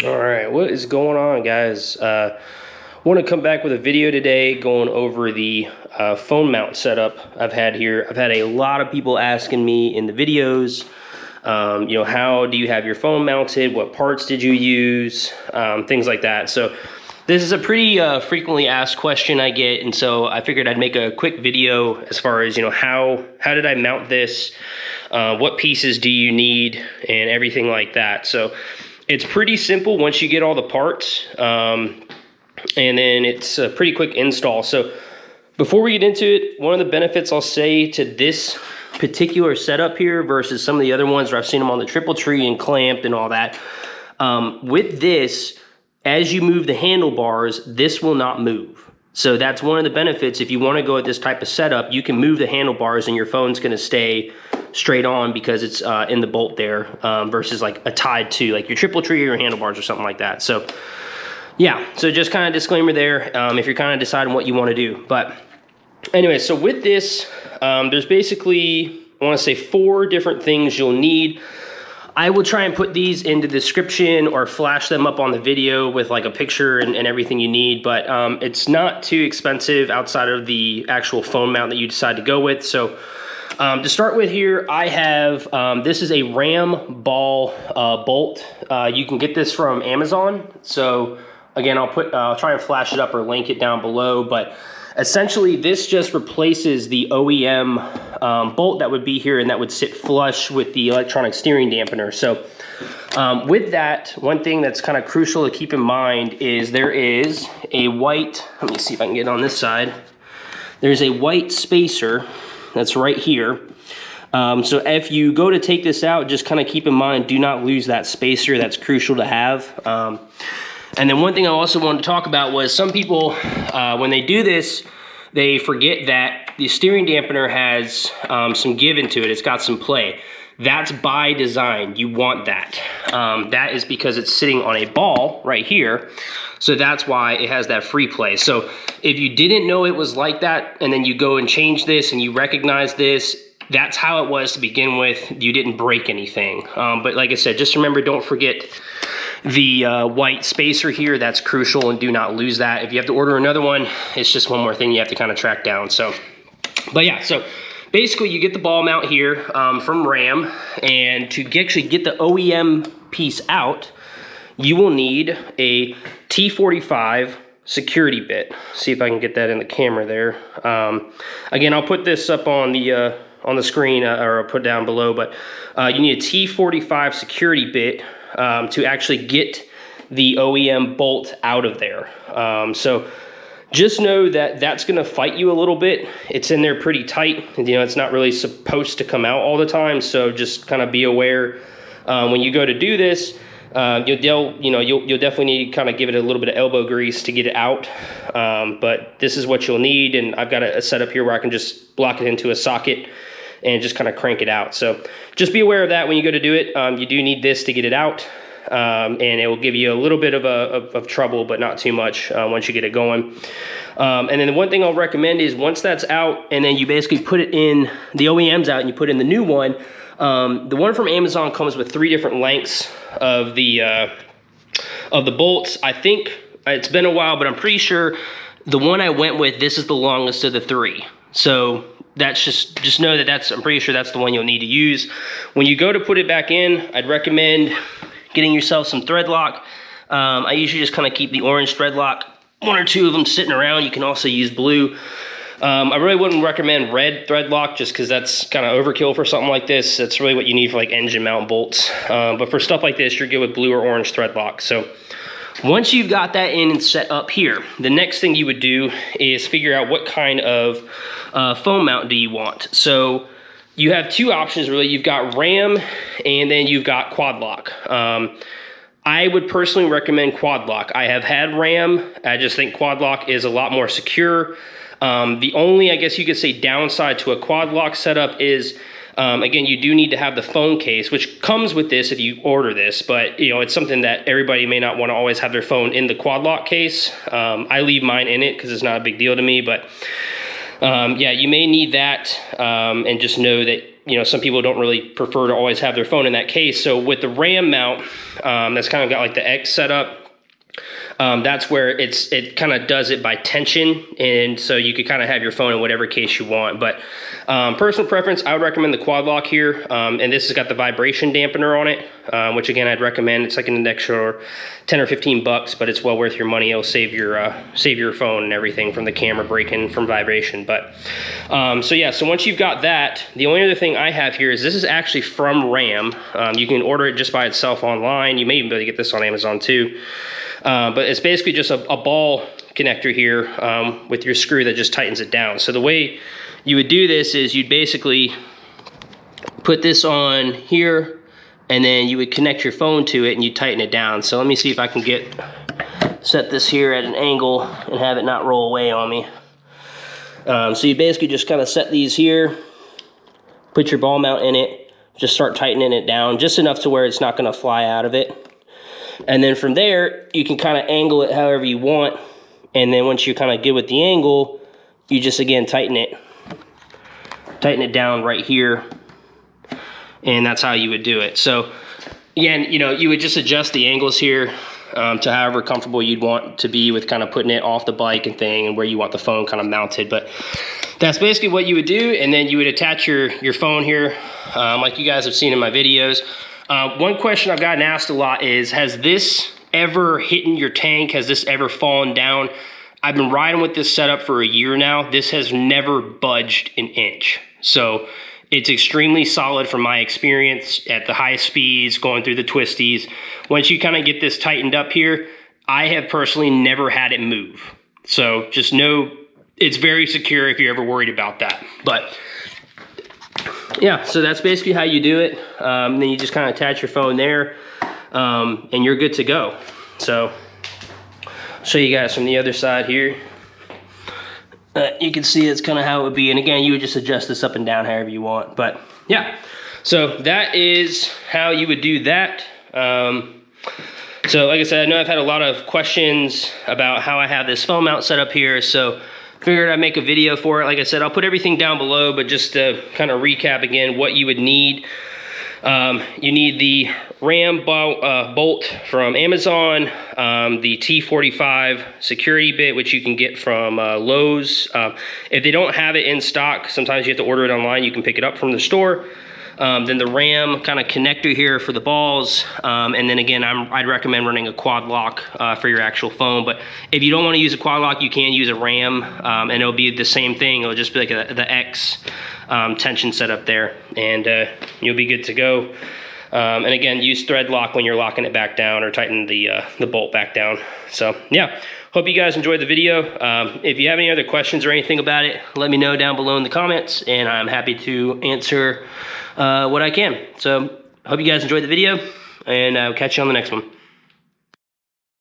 All right, what is going on, guys? Want to come back with a video today going over the phone mount setup I've had here. I've had a lot of people asking me in the videos, how do you have your phone mounted? What parts did you use? Things like that. So this is a pretty frequently asked question I get, and so I figured I'd make a quick video as far as, how did I mount this? What pieces do you need and everything like that. So it's pretty simple once you get all the parts, and then it's a pretty quick install. So before we get into it, one of the benefits I'll say to this particular setup here versus some of the other ones where I've seen them on the triple tree and clamped and all that, with this, as you move the handlebars, this will not move. So that's one of the benefits. If you want to go with this type of setup, you can move the handlebars and your phone's going to stay straight on because it's in the bolt there, versus like a tied to like your triple tree or your handlebars or something like that. So yeah, so just kind of disclaimer there, if you're kind of deciding what you want to do. But anyway, so with this, there's basically, I want to say 4 different things you'll need. I will try and put these in the description or flash them up on the video with like a picture and everything you need, but it's not too expensive outside of the actual phone mount that you decide to go with. So to start with here, I have, this is a Ram ball bolt. You can get this from Amazon. So again, I'll try and flash it up or link it down below, but essentially this just replaces the OEM bolt that would be here and that would sit flush with the electronic steering dampener. So with that, one thing that's kind of crucial to keep in mind is there is a white, let me see if I can get on this side. There's a white spacer that's right here. So if you go to take this out, just kind of keep in mind, do not lose that spacer. That's crucial to have. And then one thing I also wanted to talk about was some people, when they do this, they forget that the steering dampener has some give into it. It's got some play. That's by design. You want that. That is because it's sitting on a ball right here. So that's why it has that free play. So if you didn't know it was like that, and then you go and change this and you recognize this, that's how it was to begin with. You didn't break anything. But like I said, just remember, don't forget the white spacer here. That's crucial, and do not lose that. If you have to order another one, it's just one more thing you have to kind of track down. So, but yeah, so basically you get the ball mount here from Ram, and to actually get the OEM piece out, you will need a T40 Secuity bit. See if I can get that in the camera there. Again, I'll put this up on the screen, or I'll put it down below, but you need a T40 Secuity bit to actually get the OEM bolt out of there. So just know that that's going to fight you a little bit. It's in there pretty tight, and it's not really supposed to come out all the time. So just kind of be aware when you go to do this. You'll definitely need to kind of give it a little bit of elbow grease to get it out. But this is what you'll need, and I've got a setup here where I can just block it into a socket and just kind of crank it out. So just be aware of that when you go to do it. You do need this to get it out, and it will give you a little bit of trouble, but not too much once you get it going. And then the one thing I'll recommend is once that's out, and then you basically put it in, the OEM's out, and you put in the new one. The one from Amazon comes with 3 different lengths of the bolts. I think it's been a while, but I'm pretty sure the one I went with, this is the longest of the 3. So that's just know that I'm pretty sure that's the one you'll need to use. When you go to put it back in, I'd recommend getting yourself some thread lock. I usually just kind of keep the orange thread lock, 1 or 2 of them sitting around. You can also use blue. I really wouldn't recommend red thread lock just because that's kind of overkill for something like this. That's really what you need for like engine mount bolts. But for stuff like this, you're good with blue or orange thread lock. So once you've got that in and set up here, the next thing you would do is figure out what kind of phone mount do you want. So you have 2 options really. You've got Ram, and then you've got quad lock. I would personally recommend quad lock. I have had Ram. I just think quad lock is a lot more secure. The only, I guess you could say, downside to a quad lock setup is, again, you do need to have the phone case, which comes with this if you order this, but it's something that everybody may not want to always have their phone in the quad lock case. I leave mine in it because it's not a big deal to me, but yeah, you may need that, and just know that you know, some people don't really prefer to always have their phone in that case. So with the RAM mount, that's kind of got like the X setup. That's where it kind of does it by tension, and so you could kind of have your phone in whatever case you want. But personal preference, I would recommend the quad lock here, and this has got the vibration dampener on it, which again I'd recommend. It's like an extra 10 or 15 bucks, but it's well worth your money. It'll save your phone and everything from the camera breaking from vibration. But so yeah, so once you've got that, the only other thing I have here is this is actually from RAM. You can order it just by itself online. You may even be able to get this on Amazon too. But it's basically just a ball connector here with your screw that just tightens it down. So the way you would do this is you'd basically put this on here, and then you would connect your phone to it and you tighten it down. So let me see if I can set this here at an angle and have it not roll away on me. So you basically just kind of set these here, put your ball mount in it, just start tightening it down just enough to where it's not going to fly out of it. And then from there, you can kind of angle it however you want. And then once you're kind of good with the angle, you just, again, tighten it down right here. And that's how you would do it. So, again, you know, you would just adjust the angles here to however comfortable you'd want to be with kind of putting it off the bike and thing, and where you want the phone kind of mounted. But that's basically what you would do. And then you would attach your phone here, like you guys have seen in my videos. One question I've gotten asked a lot is, has this ever hit your tank? Has this ever fallen down? I've been riding with this setup for a year now. This has never budged an inch. So it's extremely solid from my experience at the high speeds, going through the twisties. Once you kind of get this tightened up here, I have personally never had it move. So just know it's very secure if you're ever worried about that. But yeah, so that's basically how you do it. Then you just kind of attach your phone there, and you're good to go. So I'll show you guys from the other side here. You can see it's kind of how it would be. And again, you would just adjust this up and down however you want. But yeah, so that is how you would do that. So like I said, I know I've had a lot of questions about how I have this phone mount set up here. So figured I'd make a video for it. Like I said, I'll put everything down below, but just to kind of recap again what you would need. You need the RAM bolt from Amazon, the T40 Secuity bit, which you can get from Lowe's. If they don't have it in stock, sometimes you have to order it online. You can pick it up from the store. Then the RAM kind of connector here for the balls. And then again, I'd recommend running a quad lock for your actual phone. But if you don't want to use a quad lock, you can use a RAM, and it'll be the same thing. It'll just be like the X tension setup there, and you'll be good to go. And again, use thread lock when you're locking it back down, or tighten the bolt back down. So yeah, hope you guys enjoyed the video. If you have any other questions or anything about it, let me know down below in the comments, and I'm happy to answer what I can. So hope you guys enjoyed the video, and I'll catch you on the next one.